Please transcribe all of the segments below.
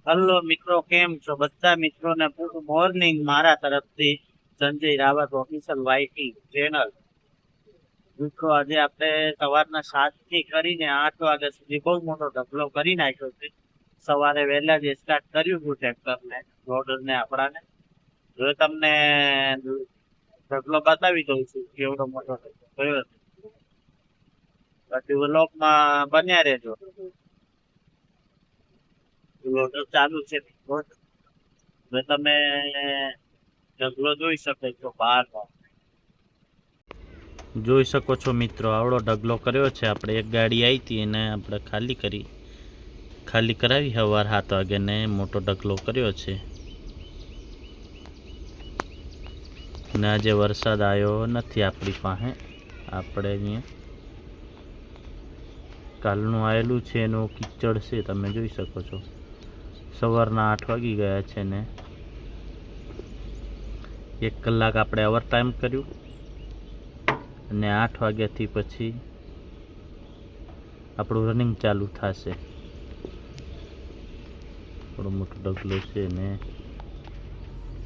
Hello મિત્રો, કેમ છો બધા મિત્રોને? ગુડ મોર્નિંગ મારા તરફથી. Sanjay Rawat official YT channel. મિત્રો, આજે આપણે સવારના 7 થી કરીને 8 વાગ્યા સુધી બહુ મોટો ઢગલો કરી નાખ્યો છે. સવારે વહેલા જ સ્ટાર્ટ કર્યું હતું ટ્રેક્ટરને, લોડરને આપણાને. જો તમને ઢગલો બતાવી દઉં છું કેવડો મોટો ઢગલો થયો છે. પછી વ્લોગમાં બન્યા રહેજો. લોડર ચાલુ છે મિત્રો. હવે તમે ઢગલો જોઈ શકો છો બહાર. જોઈ શકો છો મિત્રો, આવડો ઢગલો કર્યો છે. આપણે એક ગાડી આવી હતી એને આપણે ખાલી કરાવી સવાર 7 વાગે ને મોટો ઢગલો કર્યો છે. ને આજે વરસાદ આવ્યો નથી આપણી પાસે. આપણે અહીંયા કાલનું આવેલું છે એનું કિચડ છે, તમે જોઈ શકો છો. સવારના 8 વાગી ગયા છે ને 1 કલાક આપણે ઓવર ટાઈમ કર્યું અને 8 વાગ્યાથી પછી આપણું રનિંગ ચાલુ થશે. થોડો મોટો ઢગલો છે ને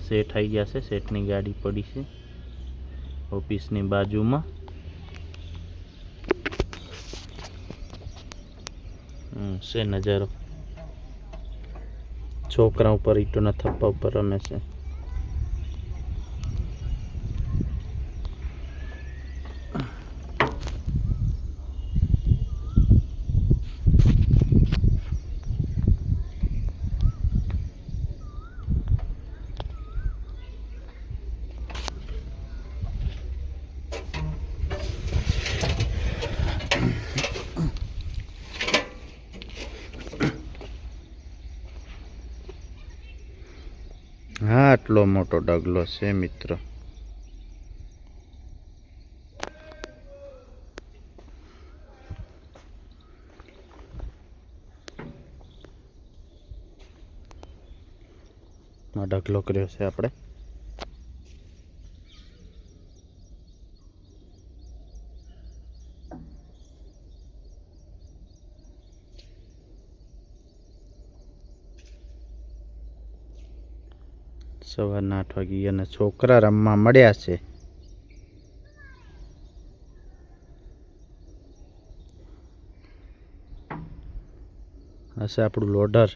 સેટ આવી ગયા છે. સેટની ગાડી પડી છે ઓફિસની બાજુમાં. છે નજારો. છોકરા ઉપર ઈંટોના થપ્પા ઉપર રમે છે. હા, આટલો મોટો ઢગલો છે મિત્રો. ઢગલો કર્યો છે આપણે. સવારના 8 વાગી અને છોકરા રમવા મળ્યા છે. હશે આપણું લોડર.